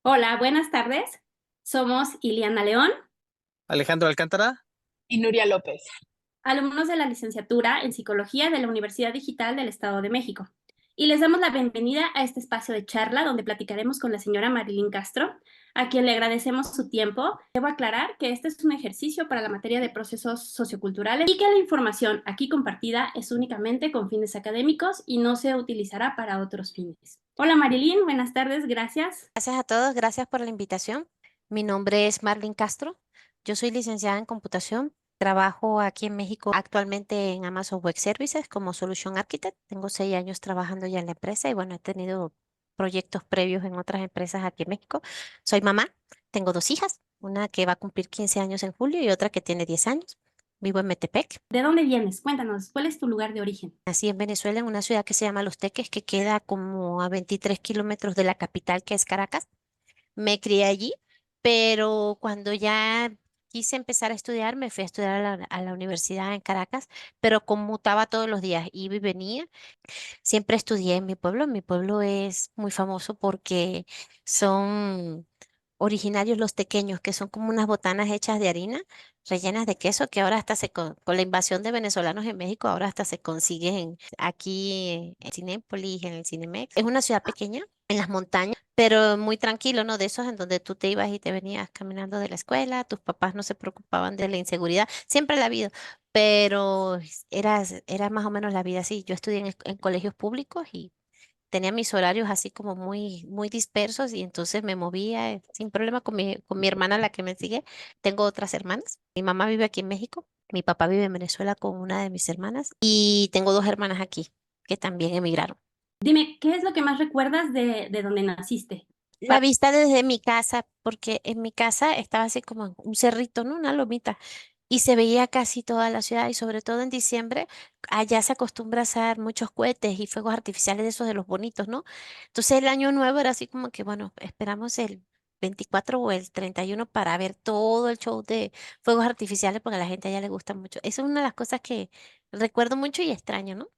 Hola, buenas tardes. Somos Iliana León, Alejandro Alcántara. Y Nuria López. alumnos de la licenciatura en Psicología de la Universidad Digital del Estado de México. Y les damos la bienvenida a este espacio de charla donde platicaremos con la señora Marilyn Castro, a quien le agradecemos su tiempo. Debo aclarar que este es un ejercicio para la materia de procesos socioculturales y que la información aquí compartida es únicamente con fines académicos y no se utilizará para otros fines. Hola Marilyn, buenas tardes, gracias. Gracias a todos, gracias por la invitación. Mi nombre es Marlene Castro. Yo soy licenciada en computación. Trabajo aquí en México actualmente en Amazon Web Services como Solution Architect. Tengo 6 años trabajando ya en la empresa y bueno, he tenido proyectos previos en otras empresas aquí en México. Soy mamá, tengo 2 hijas, una que va a cumplir 15 años en julio y otra que tiene 10 años. Vivo en Metepec. ¿De dónde vienes? Cuéntanos, ¿cuál es tu lugar de origen? Nací en Venezuela, en una ciudad que se llama Los Teques, que queda como a 23 kilómetros de la capital, que es Caracas. Me crié allí, pero cuando ya quise empezar a estudiar, me fui a estudiar a la universidad en Caracas, pero conmutaba todos los días, iba y venía. Siempre estudié en mi pueblo. Mi pueblo es muy famoso porque son originarios los tequeños, que son como unas botanas hechas de harina, rellenas de queso, que ahora hasta con la invasión de venezolanos en México, ahora hasta se consiguen aquí en Cinépolis, en el Cinemex. Es una ciudad pequeña, en las montañas, pero muy tranquilo, ¿no? De esos en donde tú te ibas y te venías caminando de la escuela, tus papás no se preocupaban de la inseguridad, siempre la ha habido, pero era más o menos la vida así. Yo estudié en colegios públicos y tenía mis horarios así como muy, muy dispersos y entonces me movía sin problema con mi hermana, la que me sigue. Tengo otras hermanas. Mi mamá vive aquí en México, mi papá vive en Venezuela con una de mis hermanas y tengo 2 hermanas aquí que también emigraron. Dime, ¿qué es lo que más recuerdas de donde naciste? La vista desde mi casa, porque en mi casa estaba así como en un cerrito, ¿no? Una lomita. Y se veía casi toda la ciudad y sobre todo en diciembre, allá se acostumbra a hacer muchos cohetes y fuegos artificiales de esos de los bonitos, ¿no? Entonces el año nuevo era así como que, bueno, esperamos el 24 o el 31 para ver todo el show de fuegos artificiales porque a la gente allá le gusta mucho. Esa es una de las cosas que recuerdo mucho y extraño, ¿no?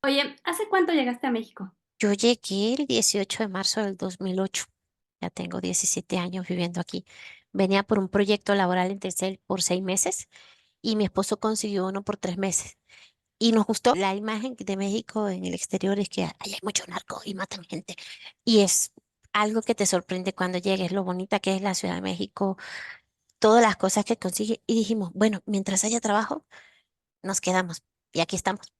Oye, ¿hace cuánto llegaste a México? Yo llegué el 18 de marzo del 2008. Ya tengo 17 años viviendo aquí. Venía por un proyecto laboral en Telcel por 6 meses y mi esposo consiguió uno por 3 meses. Y nos gustó la imagen de México en el exterior, es que ahí hay mucho narco y matan gente. Y es algo que te sorprende cuando llegues, lo bonita que es la Ciudad de México, todas las cosas que consigue. Y dijimos, bueno, mientras haya trabajo, nos quedamos. Y aquí estamos.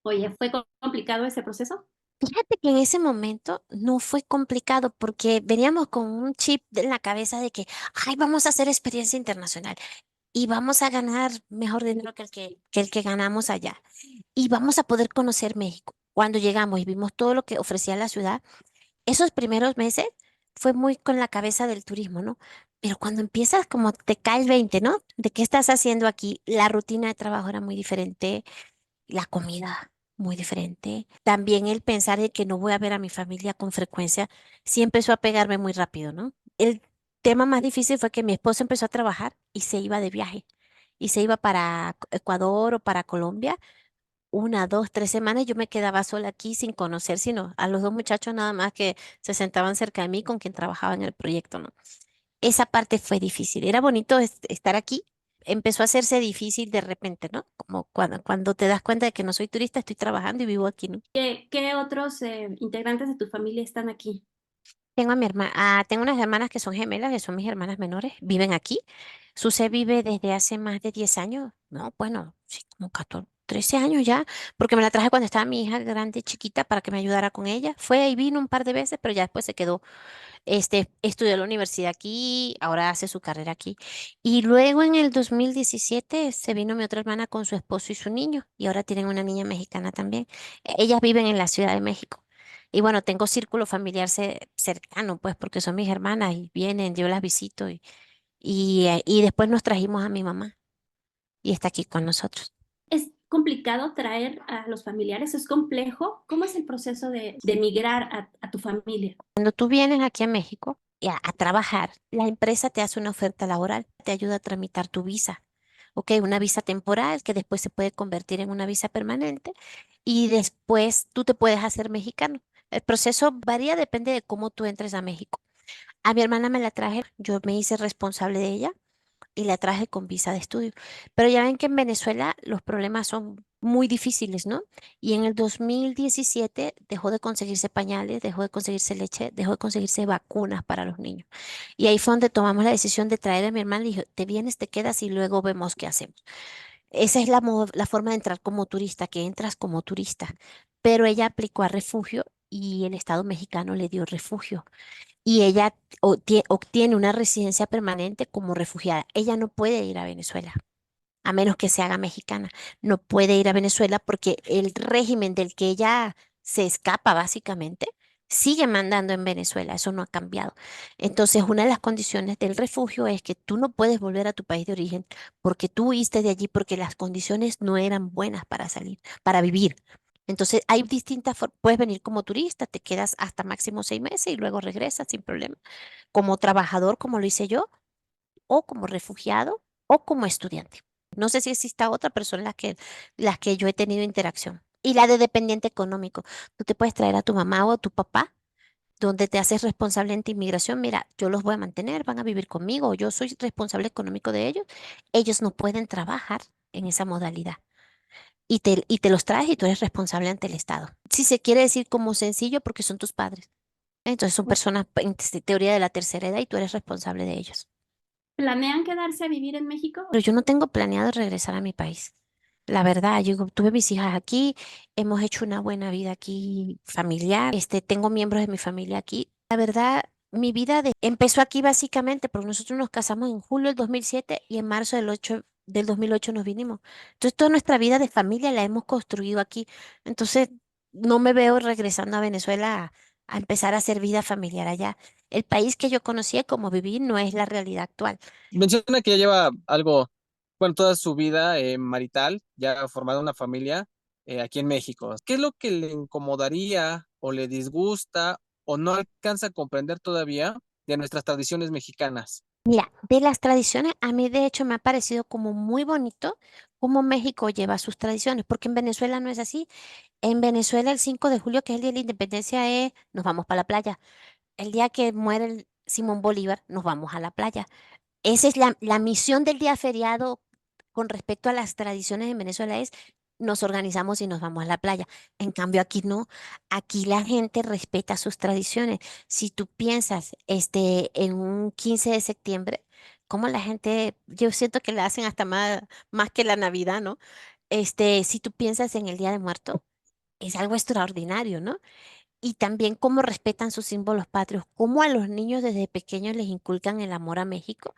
Oye, ¿fue complicado ese proceso? Fíjate que en ese momento no fue complicado porque veníamos con un chip en la cabeza de que, ay, vamos a hacer experiencia internacional y vamos a ganar mejor dinero que el que ganamos allá y vamos a poder conocer México. Cuando llegamos y vimos todo lo que ofrecía la ciudad, esos primeros meses fue muy con la cabeza del turismo, ¿no? Pero cuando empiezas, como te cae el 20, ¿no? ¿De qué estás haciendo aquí? La rutina de trabajo era muy diferente, la comida muy diferente. También el pensar de que no voy a ver a mi familia con frecuencia, sí empezó a pegarme muy rápido, ¿no? El tema más difícil fue que mi esposo empezó a trabajar y se iba de viaje. Y se iba para Ecuador o para Colombia 1, 2, 3 semanas. Yo me quedaba sola aquí sin conocer, sino a los dos muchachos nada más que se sentaban cerca de mí con quien trabajaba en el proyecto, ¿no? Esa parte fue difícil. Era bonito estar aquí. Empezó a hacerse difícil de repente, ¿no? Como cuando te das cuenta de que no soy turista, estoy trabajando y vivo aquí, ¿no? ¿Qué otros integrantes de tu familia están aquí? Tengo unas hermanas que son gemelas, que son mis hermanas menores, viven aquí. Suce vive desde hace más de 10 años, ¿no? Bueno, sí, como 14, 13 años ya, porque me la traje cuando estaba mi hija grande, chiquita, para que me ayudara con ella. Fue y vino un par de veces, pero ya después se quedó. Estudió la universidad aquí, ahora hace su carrera aquí. Y luego en el 2017 se vino mi otra hermana con su esposo y su niño, y ahora tienen una niña mexicana también. Ellas viven en la Ciudad de México. Y bueno, tengo círculo familiar cercano, pues, porque son mis hermanas y vienen, yo las visito y después nos trajimos a mi mamá y está aquí con nosotros. ¿Es complicado traer a los familiares? ¿Es complejo? ¿Cómo es el proceso de migrar a tu familia? Cuando tú vienes aquí a México a trabajar, la empresa te hace una oferta laboral, te ayuda a tramitar tu visa. Ok, una visa temporal que después se puede convertir en una visa permanente y después tú te puedes hacer mexicano. El proceso varía, depende de cómo tú entres a México. A mi hermana me la traje, yo me hice responsable de ella y la traje con visa de estudio. Pero ya ven que en Venezuela los problemas son muy difíciles, ¿no? Y en el 2017 dejó de conseguirse pañales, dejó de conseguirse leche, dejó de conseguirse vacunas para los niños. Y ahí fue donde tomamos la decisión de traer a mi hermana y dije, te vienes, te quedas y luego vemos qué hacemos. Esa es la forma de entrar como turista, que entras como turista. Pero ella aplicó a refugio y el Estado mexicano le dio refugio y ella obtiene una residencia permanente como refugiada. Ella no puede ir a Venezuela, a menos que se haga mexicana. No puede ir a Venezuela porque el régimen del que ella se escapa, básicamente, sigue mandando en Venezuela. Eso no ha cambiado. Entonces, una de las condiciones del refugio es que tú no puedes volver a tu país de origen porque tú huiste de allí porque las condiciones no eran buenas para salir, para vivir. Entonces, hay distintas formas. Puedes venir como turista, te quedas hasta máximo 6 meses y luego regresas sin problema. Como trabajador, como lo hice yo, o como refugiado, o como estudiante. No sé si exista otra persona en las que yo he tenido interacción. Y la de dependiente económico. Tú te puedes traer a tu mamá o a tu papá, donde te haces responsable en tu inmigración. Mira, yo los voy a mantener, van a vivir conmigo, o yo soy responsable económico de ellos. Ellos no pueden trabajar en esa modalidad y te los traes y tú eres responsable ante el Estado. Si se quiere decir como sencillo, porque son tus padres. Entonces son personas en teoría de la tercera edad y tú eres responsable de ellos. ¿Planean quedarse a vivir en México? Pero yo no tengo planeado regresar a mi país. La verdad, yo tuve mis hijas aquí, hemos hecho una buena vida aquí familiar, tengo miembros de mi familia aquí. La verdad, mi vida empezó aquí básicamente porque nosotros nos casamos en julio del 2007 y en marzo del 2008 nos vinimos. Entonces, toda nuestra vida de familia la hemos construido aquí. Entonces, no me veo regresando a Venezuela a empezar a hacer vida familiar allá. El país que yo conocía como viví no es la realidad actual. Menciona que ya lleva algo, bueno, toda su vida marital, ya ha formado una familia aquí en México. ¿Qué es lo que le incomodaría o le disgusta o no alcanza a comprender todavía de nuestras tradiciones mexicanas? Mira, de las tradiciones, a mí de hecho me ha parecido como muy bonito cómo México lleva sus tradiciones, porque en Venezuela no es así. En Venezuela el 5 de julio, que es el día de la independencia, nos vamos para la playa. El día que muere el Simón Bolívar, nos vamos a la playa. Esa es la misión del día feriado con respecto a las tradiciones en Venezuela es nos organizamos y nos vamos a la playa. En cambio, aquí no. Aquí la gente respeta sus tradiciones. Si tú piensas en un 15 de septiembre, como la gente, yo siento que la hacen hasta más que la Navidad, ¿no? Si tú piensas en el Día de Muertos, es algo extraordinario, ¿no? Y también cómo respetan sus símbolos patrios, cómo a los niños desde pequeños les inculcan el amor a México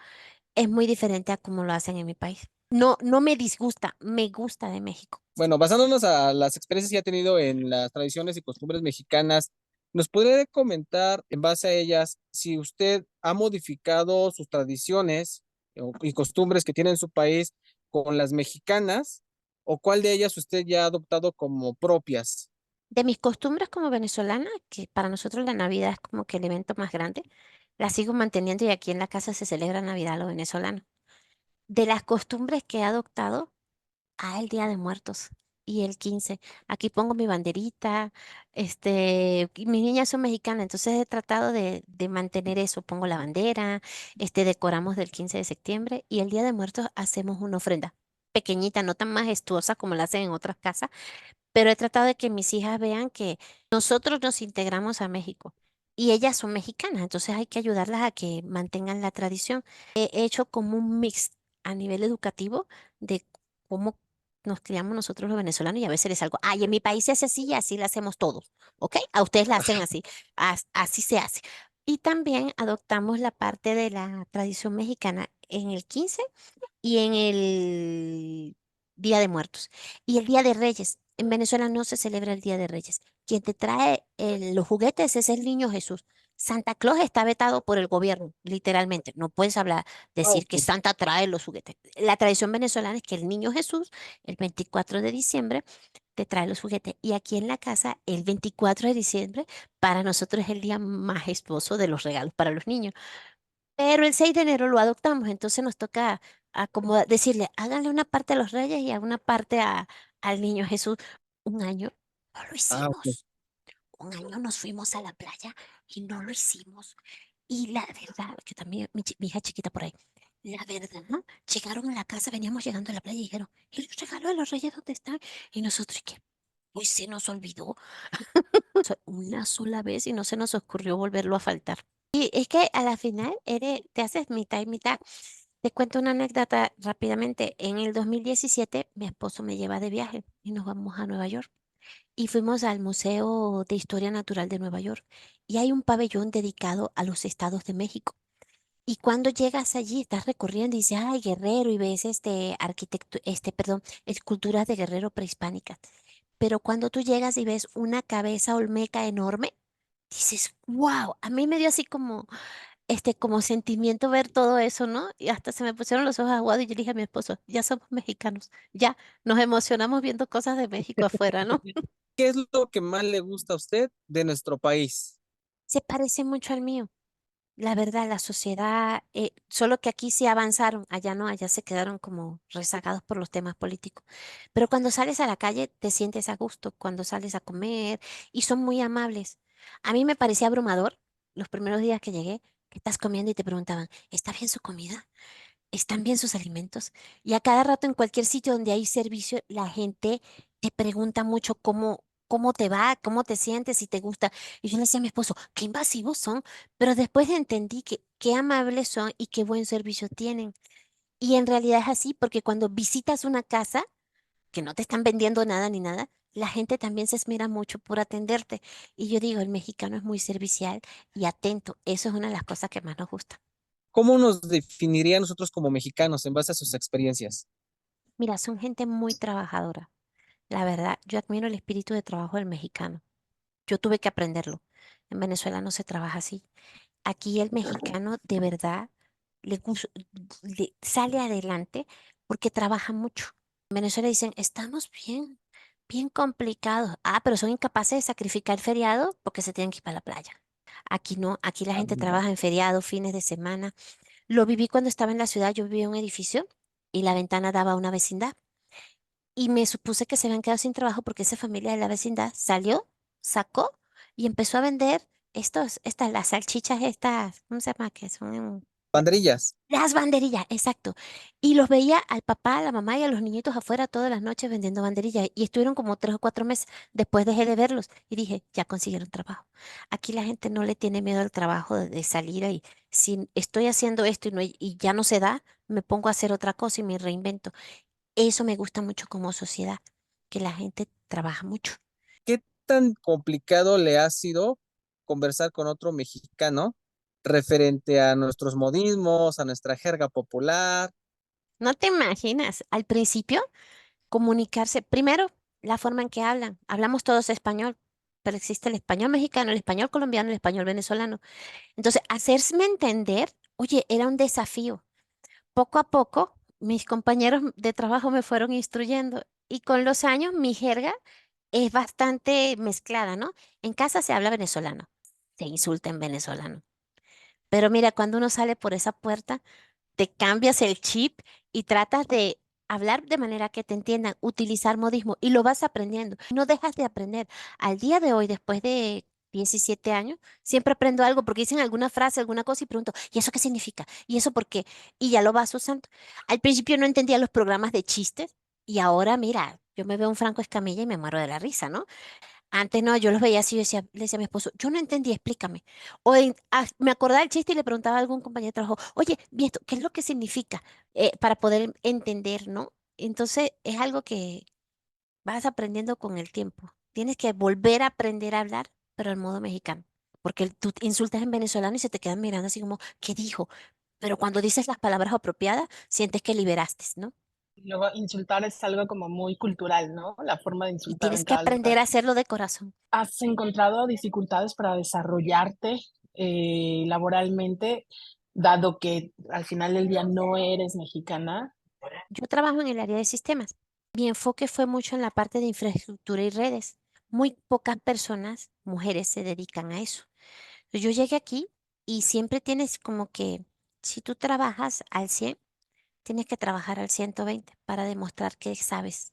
es muy diferente a cómo lo hacen en mi país. No, no me disgusta, me gusta de México. Bueno, basándonos a las experiencias que ha tenido en las tradiciones y costumbres mexicanas, ¿nos podría comentar en base a ellas si usted ha modificado sus tradiciones y costumbres que tiene en su país con las mexicanas o cuál de ellas usted ya ha adoptado como propias? De mis costumbres como venezolana, que para nosotros la Navidad es como que el evento más grande, la sigo manteniendo y aquí en la casa se celebra Navidad a lo venezolano. De las costumbres que he adoptado, el Día de Muertos y el 15. Aquí pongo mi banderita, y mis niñas son mexicanas, entonces he tratado de mantener eso. Pongo la bandera, decoramos del 15 de septiembre y el Día de Muertos hacemos una ofrenda pequeñita, no tan majestuosa como la hacen en otras casas, pero he tratado de que mis hijas vean que nosotros nos integramos a México y ellas son mexicanas, entonces hay que ayudarlas a que mantengan la tradición. He hecho como un mix a nivel educativo de cómo nos criamos nosotros los venezolanos y a veces les algo, ay, en mi país se hace así y así la hacemos todos, ¿ok? A ustedes la hacen así, así se hace. Y también adoptamos la parte de la tradición mexicana en el 15 y en el Día de Muertos. Y el Día de Reyes. En Venezuela no se celebra el Día de Reyes. Quien te trae los juguetes es el niño Jesús. Santa Claus está vetado por el gobierno, literalmente. No puedes hablar, Ah, decir que ok. Santa trae los juguetes. La tradición venezolana es que el niño Jesús, el 24 de diciembre, te trae los juguetes. Y aquí en la casa, el 24 de diciembre, para nosotros es el día majestuoso de los regalos para los niños. Pero el 6 de enero lo adoptamos, entonces nos toca decirle, háganle una parte a los reyes y a una parte al niño Jesús. Un año no lo Ah, ok. hicimos. Un año nos fuimos a la playa y no lo hicimos. Y la verdad, que también mi hija chiquita por ahí, la verdad, llegaron a la casa, veníamos llegando a la playa y dijeron, ¿y los regalos de los reyes dónde están? Y nosotros, ¿qué? Pues se nos olvidó una sola vez y no se nos ocurrió volverlo a faltar. Y es que a la final te haces mitad y mitad. Te cuento una anécdota rápidamente. En el 2017 mi esposo me lleva de viaje y nos vamos a Nueva York. Y fuimos al Museo de Historia Natural de Nueva York. Y hay un pabellón dedicado a los estados de México. Y cuando llegas allí, estás recorriendo y dices, ay, Guerrero, y ves perdón, esculturas de Guerrero prehispánicas. Pero cuando tú llegas y ves una cabeza olmeca enorme, dices, wow, a mí me dio así como sentimiento ver todo eso, ¿no? Y hasta se me pusieron los ojos aguados y yo le dije a mi esposo, ya somos mexicanos, ya nos emocionamos viendo cosas de México afuera, ¿no? ¿Qué es lo que más le gusta a usted de nuestro país? Se parece mucho al mío. La verdad, la sociedad, solo que aquí sí avanzaron, allá no, allá se quedaron como rezagados por los temas políticos. Pero cuando sales a la calle te sientes a gusto, cuando sales a comer y son muy amables. A mí me parecía abrumador los primeros días que llegué, que estás comiendo y te preguntaban, ¿está bien su comida? ¿Están bien sus alimentos? Y a cada rato en cualquier sitio donde hay servicio, la gente te pregunta mucho cómo te va, cómo te sientes, si te gusta. Y yo le decía a mi esposo, qué invasivos son, pero después entendí que qué amables son y qué buen servicio tienen. Y en realidad es así, porque cuando visitas una casa, que no te están vendiendo nada ni nada, la gente también se esmera mucho por atenderte. Y yo digo, el mexicano es muy servicial y atento. Eso es una de las cosas que más nos gusta. ¿Cómo nos definiría a nosotros como mexicanos en base a sus experiencias? Mira, son gente muy trabajadora. La verdad, yo admiro el espíritu de trabajo del mexicano. Yo tuve que aprenderlo. En Venezuela no se trabaja así. Aquí el mexicano de verdad sale adelante porque trabaja mucho. En Venezuela dicen, estamos bien, bien complicados. Ah, pero son incapaces de sacrificar el feriado porque se tienen que ir para la playa. Aquí no, aquí la gente trabaja en feriados, fines de semana. Lo viví cuando estaba en la ciudad, yo vivía en un edificio y la ventana daba a una vecindad. Y me supuse que se habían quedado sin trabajo porque esa familia de la vecindad salió, sacó y empezó a vender las salchichas estas, ¿cómo se llama? Que son Banderillas. las banderillas, exacto. Y los veía al papá, a la mamá y a los niñitos afuera todas las noches vendiendo banderillas. Y estuvieron como 3 o 4 meses. Después dejé de verlos y dije, ya consiguieron trabajo. Aquí la gente no le tiene miedo al trabajo de salir ahí. Si estoy haciendo esto y ya no se da, me pongo a hacer otra cosa y me reinvento. Eso me gusta mucho como sociedad, que la gente trabaja mucho. ¿Qué tan complicado le ha sido conversar con otro mexicano referente a nuestros modismos, a nuestra jerga popular? No te imaginas, al principio comunicarse, primero, la forma en que hablan. Hablamos todos español, pero existe el español mexicano, el español colombiano, el español venezolano. Entonces, hacerme entender, oye, era un desafío. Poco a poco, mis compañeros de trabajo me fueron instruyendo y con los años mi jerga es bastante mezclada, ¿no? En casa se habla venezolano, se insulta en venezolano. Pero mira, cuando uno sale por esa puerta, te cambias el chip y tratas de hablar de manera que te entiendan, utilizar modismo y lo vas aprendiendo. No dejas de aprender. Al día de hoy, después de 17 años, siempre aprendo algo porque dicen alguna frase, alguna cosa y pregunto, ¿y eso qué significa? ¿Y eso por qué? Y ya lo vas usando. Al principio no entendía los programas de chistes y ahora, mira, yo me veo un Franco Escamilla y me muero de la risa, ¿no? Antes no, yo los veía así, le decía a mi esposo, yo no entendí, explícame. Me acordaba del chiste y le preguntaba a algún compañero de trabajo, oye, ¿y esto qué es lo que significa? Para poder entender, ¿no? Entonces es algo que vas aprendiendo con el tiempo. Tienes que volver a aprender a hablar, pero al modo mexicano. Porque tú insultas en venezolano y se te quedan mirando así como, ¿qué dijo? Pero cuando dices las palabras apropiadas, sientes que liberaste, ¿no? Luego, insultar es algo como muy cultural, ¿no? La forma de Y insultar tienes en que cada aprender lugar. a hacerlo de corazón. ¿Has encontrado dificultades para desarrollarte laboralmente, dado que al final del día no eres mexicana? Yo trabajo en el área de sistemas. Mi enfoque fue mucho en la parte de infraestructura y redes. Muy pocas personas, mujeres, se dedican a eso. Yo llegué aquí y siempre tienes como que, si tú trabajas al 100, tienes que trabajar al 120 para demostrar que sabes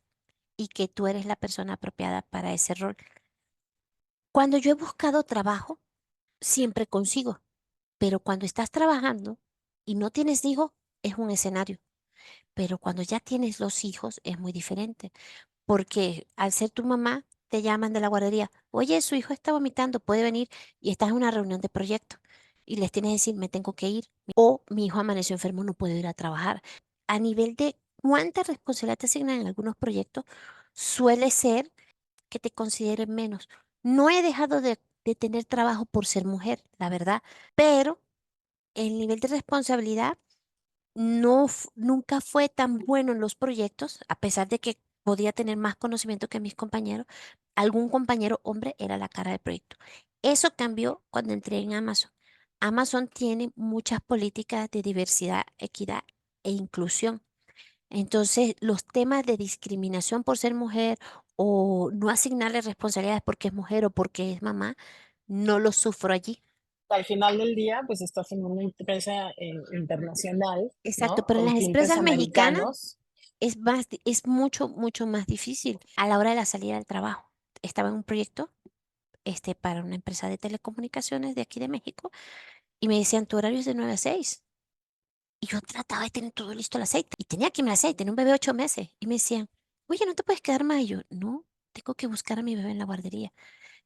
y que tú eres la persona apropiada para ese rol. Cuando yo he buscado trabajo, siempre consigo. Pero cuando estás trabajando y no tienes hijos, es un escenario. Pero cuando ya tienes los hijos, es muy diferente. Porque al ser tu mamá, te llaman de la guardería, oye, su hijo está vomitando, puede venir y estás en una reunión de proyecto. Y les tienes que decir, me tengo que ir. O mi hijo amaneció enfermo, no puedo ir a trabajar. A nivel de cuánta responsabilidad te asignan en algunos proyectos, suele ser que te consideren menos. No he dejado de tener trabajo por ser mujer, la verdad, pero el nivel de responsabilidad nunca fue tan bueno en los proyectos, a pesar de que podía tener más conocimiento que mis compañeros. Algún compañero hombre era la cara del proyecto. Eso cambió cuando entré en Amazon. Amazon tiene muchas políticas de diversidad, equidad e inclusión. Entonces, los temas de discriminación por ser mujer o no asignarle responsabilidades porque es mujer o porque es mamá, no los sufro allí. Al final del día, pues estás en una empresa internacional, Exacto, ¿no? pero en Con las clientes empresas mexicanas americanos. es mucho, mucho más difícil a la hora de la salida del trabajo. Estaba en un proyecto para una empresa de telecomunicaciones de aquí de México y me decían, tu horario es de 9 a 6. Y yo trataba de tener todo listo el aceite. Y tenía que irme al aceite, tenía un bebé de 8 meses. Y me decían, oye, ¿no te puedes quedar más? Y yo, no, tengo que buscar a mi bebé en la guardería.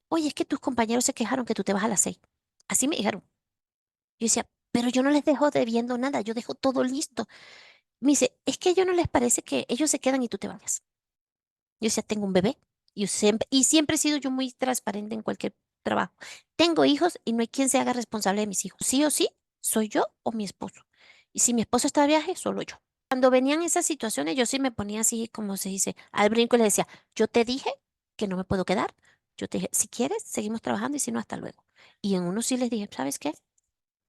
Oye, es que tus compañeros se quejaron que tú te vas a las 6. Así me dijeron. Yo decía, pero yo no les dejo debiendo nada, yo dejo todo listo. Me dice, es que a ellos no les parece que ellos se quedan y tú te vayas. Yo decía, tengo un bebé. Y siempre he sido yo muy transparente en cualquier trabajo. Tengo hijos y no hay quien se haga responsable de mis hijos. Sí o sí, soy yo o mi esposo. Y si mi esposo está de viaje, solo yo. Cuando venían esas situaciones, yo sí me ponía así, como se dice, al brinco y le decía, yo te dije que no me puedo quedar. Yo te dije, si quieres, seguimos trabajando y si no, hasta luego. Y en uno sí les dije, ¿sabes qué?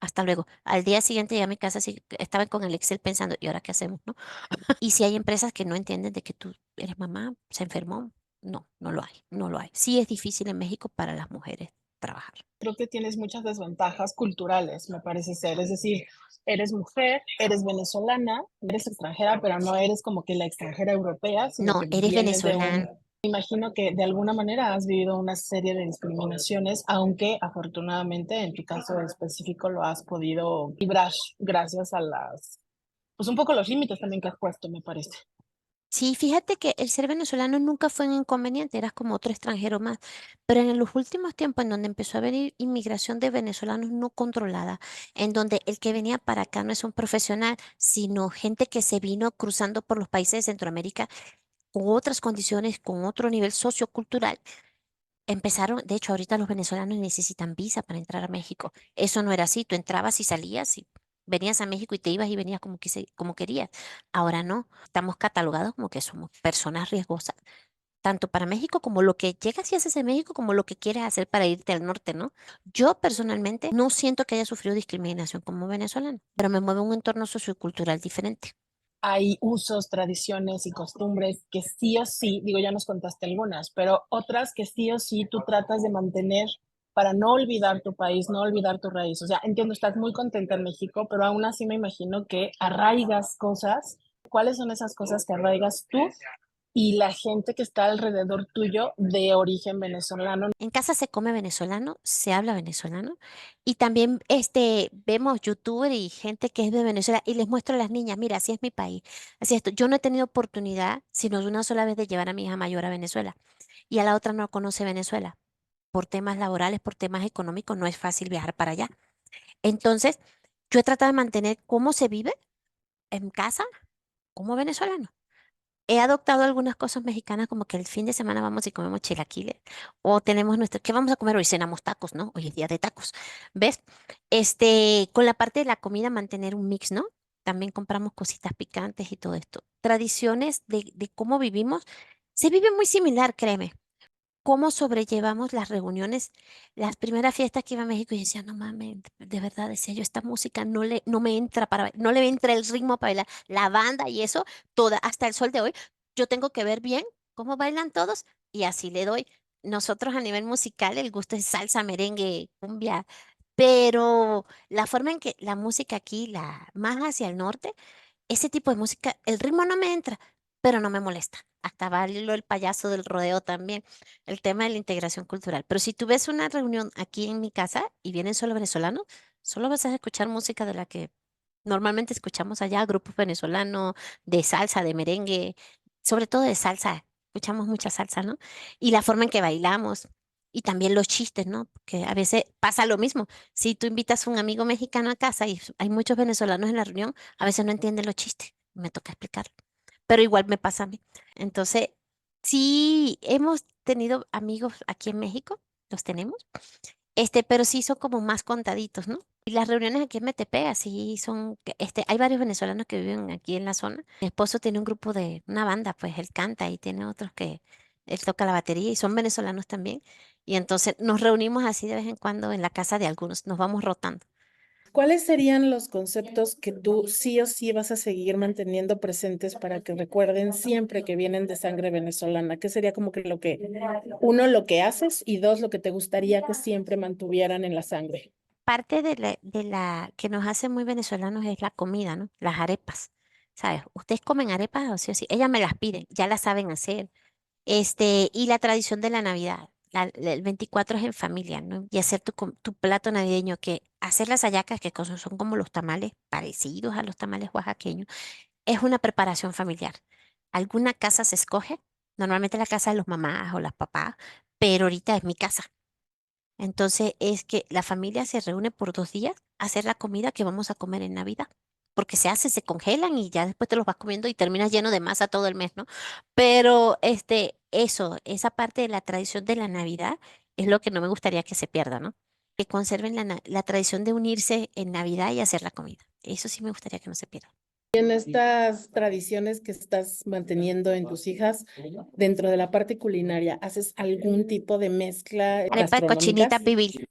Hasta luego. Al día siguiente llegué a mi casa, así, estaba con el Excel pensando, ¿y ahora qué hacemos, no? Y si hay empresas que no entienden de que tú eres mamá, se enfermó, no, no lo hay, no lo hay. Sí es difícil en México para las mujeres trabajar. Creo que tienes muchas desventajas culturales, me parece ser. Es decir, eres mujer, eres venezolana, eres extranjera, pero no eres como que la extranjera europea, sino No, que eres vienes de un... venezolano. Imagino que de alguna manera has vivido una serie de discriminaciones, aunque afortunadamente en tu caso específico lo has podido librar gracias a pues un poco los límites también que has puesto, me parece. Sí, fíjate que el ser venezolano nunca fue un inconveniente, eras como otro extranjero más, pero en los últimos tiempos en donde empezó a venir inmigración de venezolanos no controlada, en donde el que venía para acá no es un profesional, sino gente que se vino cruzando por los países de Centroamérica con otras condiciones, con otro nivel sociocultural. Empezaron, de hecho, ahorita los venezolanos necesitan visa para entrar a México. Eso no era así, tú entrabas y salías y venías a México y te ibas y venías como querías. Ahora no, estamos catalogados como que somos personas riesgosas, tanto para México como lo que llegas y haces en México, como lo que quieres hacer para irte al norte, ¿no? Yo personalmente no siento que haya sufrido discriminación como venezolana, pero me mueve un entorno sociocultural diferente. Hay usos, tradiciones y costumbres que sí o sí, digo, ya nos contaste algunas, pero otras que sí o sí tú tratas de mantener para no olvidar tu país, no olvidar tu raíz. O sea, entiendo, estás muy contenta en México, pero aún así me imagino que arraigas cosas. ¿Cuáles son esas cosas que arraigas tú y la gente que está alrededor tuyo de origen venezolano? En casa se come venezolano, se habla venezolano y también vemos youtuber y gente que es de Venezuela y les muestro a las niñas, mira, así es mi país, así es esto. Yo no he tenido oportunidad, sino de una sola vez de llevar a mi hija mayor a Venezuela y a la otra no conoce Venezuela. Por temas laborales, por temas económicos, no es fácil viajar para allá. Entonces, yo he tratado de mantener cómo se vive en casa como venezolano. He adoptado algunas cosas mexicanas como que el fin de semana vamos y comemos chilaquiles o tenemos ¿qué vamos a comer hoy? Cenamos tacos, ¿no? Hoy es día de tacos, ¿ves? Con la parte de la comida mantener un mix, ¿no? También compramos cositas picantes y todo esto. Tradiciones de cómo vivimos, se vive muy similar, créeme. Cómo sobrellevamos las reuniones, las primeras fiestas que iba a México y decía, no mames, de verdad, decía yo, esta música no me entra no le entra el ritmo para bailar, la banda y eso, toda, hasta el sol de hoy, yo tengo que ver bien cómo bailan todos y así le doy. Nosotros a nivel musical, el gusto es salsa, merengue, cumbia, pero la forma en que la música aquí, más hacia el norte, ese tipo de música, el ritmo no me entra, pero no me molesta. Hasta bailo el payaso del rodeo también, el tema de la integración cultural. Pero si tú ves una reunión aquí en mi casa y vienen solo venezolanos, Solo vas a escuchar música de la que normalmente escuchamos allá, grupos venezolanos, de salsa, de merengue, sobre todo de salsa. Escuchamos mucha salsa, ¿no? Y la forma en que bailamos. Y también los chistes, ¿no? Porque a veces pasa lo mismo. Si tú invitas a un amigo mexicano a casa y hay muchos venezolanos en la reunión, a veces no entienden los chistes. Me toca explicarlo. Pero igual me pasa a mí. Entonces, sí, hemos tenido amigos aquí en México, los tenemos, pero sí son como más contaditos, ¿no? Y las reuniones aquí en Metepec, así son, hay varios venezolanos que viven aquí en la zona. Mi esposo tiene un grupo de, una banda, pues él canta y tiene otros que él toca la batería y son venezolanos también. Y entonces nos reunimos así de vez en cuando en la casa de algunos, nos vamos rotando. ¿Cuáles serían los conceptos que tú sí o sí vas a seguir manteniendo presentes para que recuerden siempre que vienen de sangre venezolana? ¿Qué sería como que uno, lo que haces y dos, lo que te gustaría que siempre mantuvieran en la sangre? Parte de la que nos hace muy venezolanos es la comida, ¿no? Las arepas. ¿Sabes? ¿Ustedes comen arepas o sí o sí? Ellas me las piden, ya las saben hacer. Y la tradición de la Navidad. El 24 es en familia, ¿no? Y hacer tu plato navideño, que hacer las hallacas, que son como los tamales parecidos a los tamales oaxaqueños, es una preparación familiar. Alguna casa se escoge, normalmente la casa de los mamás o las papás, pero ahorita es mi casa. Entonces es que la familia se reúne por 2 días a hacer la comida que vamos a comer en Navidad. Porque se hace, se congelan y ya después te los vas comiendo y terminas lleno de masa todo el mes, ¿no? Pero esa parte de la tradición de la Navidad es lo que no me gustaría que se pierda, ¿no? Que conserven la tradición de unirse en Navidad y hacer la comida. Eso sí me gustaría que no se pierda. En estas tradiciones que estás manteniendo en tus hijas, dentro de la parte culinaria, ¿haces algún tipo de mezcla Arepa de cochinita gastronómicas? pibil.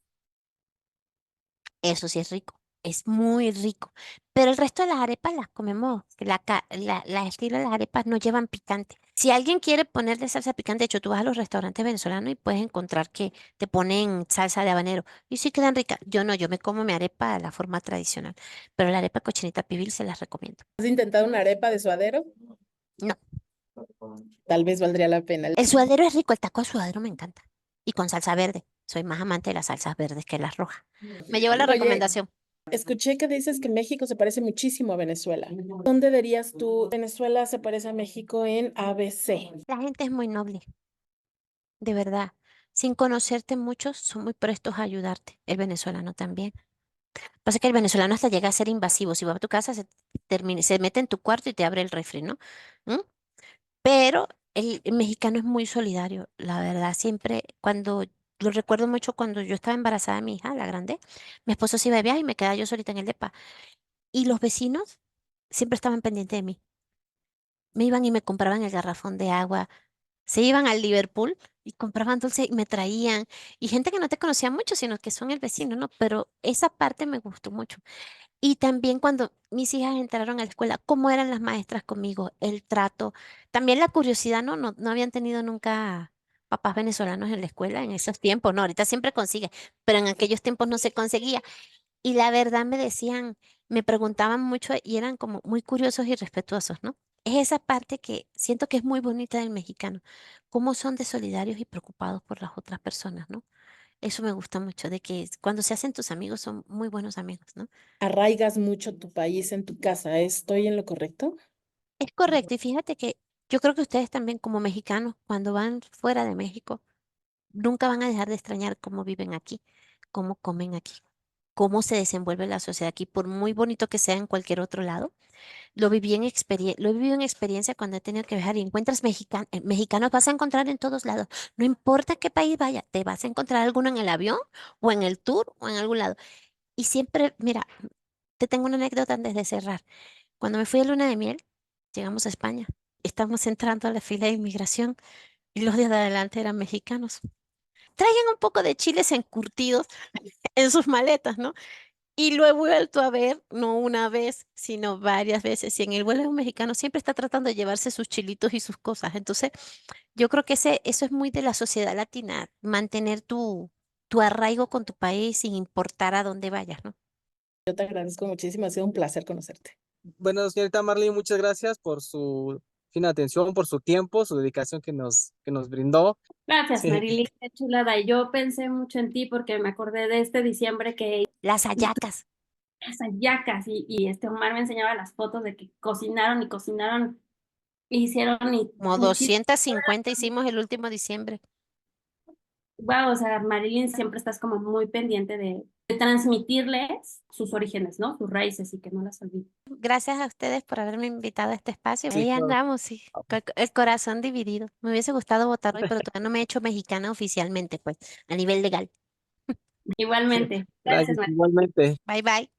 Eso sí es rico, es muy rico. Pero el resto de las arepas las comemos, la estilo de las arepas no llevan picante. Si alguien quiere ponerle salsa picante, de hecho, tú vas a los restaurantes venezolanos y puedes encontrar que te ponen salsa de habanero. Y sí quedan ricas. Yo no, yo me como mi arepa de la forma tradicional. Pero la arepa cochinita pibil se las recomiendo. ¿Has intentado una arepa de suadero? No, Tal vez valdría la pena. el suadero es rico, el taco de suadero me encanta. Y con salsa verde. Soy más amante de las salsas verdes que las rojas. Me llevo la Oye, recomendación. escuché que dices que México se parece muchísimo a Venezuela. ¿Dónde dirías tú, Venezuela se parece a México en ABC? La gente es muy noble. De verdad, sin conocerte mucho, son muy prestos a ayudarte. El venezolano también. Pasa que el venezolano hasta llega a ser invasivo. Si va a tu casa, se mete en tu cuarto y te abre el refri, ¿no? ¿Mm? Pero el mexicano es muy solidario, la verdad. Siempre, lo recuerdo mucho cuando yo estaba embarazada de mi hija, la grande, mi esposo se iba de viaje y me quedaba yo solita en el depa. Y los vecinos siempre estaban pendientes de mí. Me iban y me compraban el garrafón de agua. Se iban al Liverpool y compraban dulce y me traían. Y gente que no te conocía mucho, sino que son el vecino, ¿no? Pero esa parte me gustó mucho. Y también cuando mis hijas entraron a la escuela, cómo eran las maestras conmigo, el trato, también la curiosidad, ¿no? No habían tenido nunca papás venezolanos en la escuela en esos tiempos, ¿no? Ahorita siempre consigue, pero en aquellos tiempos no se conseguía. Y la verdad me decían, me preguntaban mucho y eran como muy curiosos y respetuosos, ¿no? Es esa parte que siento que es muy bonita del mexicano, cómo son de solidarios y preocupados por las otras personas, ¿no? Eso me gusta mucho, de que cuando se hacen tus amigos son muy buenos amigos, ¿no? Arraigas mucho tu país en tu casa. ¿Estoy en lo correcto? Es correcto, y fíjate que yo creo que ustedes también como mexicanos, cuando van fuera de México, nunca van a dejar de extrañar cómo viven aquí, cómo comen aquí, cómo se desenvuelve la sociedad aquí, por muy bonito que sea en cualquier otro lado. Lo he vivido en experiencia cuando he tenido que viajar y encuentras mexicanos, vas a encontrar en todos lados. No importa qué país vaya, te vas a encontrar alguno en el avión o en el tour o en algún lado. Y siempre, mira, te tengo una anécdota antes de cerrar. Cuando me fui a luna de miel, llegamos a España. Estamos entrando a la fila de inmigración y los de adelante eran mexicanos. Traigan un poco de chiles encurtidos en sus maletas, ¿no? Y lo he vuelto a ver, no una vez, sino varias veces. Y en el vuelo de un mexicano siempre está tratando de llevarse sus chilitos y sus cosas. Entonces, yo creo que eso es muy de la sociedad latina, mantener tu arraigo con tu país sin importar a dónde vayas, ¿no? Yo te agradezco muchísimo. Ha sido un placer conocerte. Bueno, señorita Marlene, muchas gracias por su fina atención, por su tiempo, su dedicación que nos brindó. Gracias, Sí, Marilyn, qué chulada. Y yo pensé mucho en ti porque me acordé de este diciembre que Las hallacas. las hallacas y Omar me enseñaba las fotos de que cocinaron y cocinaron y hicieron y Como muchísimo. 250 hicimos el último diciembre. Wow, o sea, Marilyn siempre estás como muy pendiente de transmitirles sus orígenes, ¿no? Sus raíces y que no las olviden. Gracias a ustedes por haberme invitado a este espacio. sí, Ahí claro. andamos, sí, el corazón dividido. Me hubiese gustado votar hoy, pero todavía no me he hecho mexicana oficialmente, pues, a nivel legal. Igualmente. Gracias, Gracias, Marilyn. igualmente. Bye bye.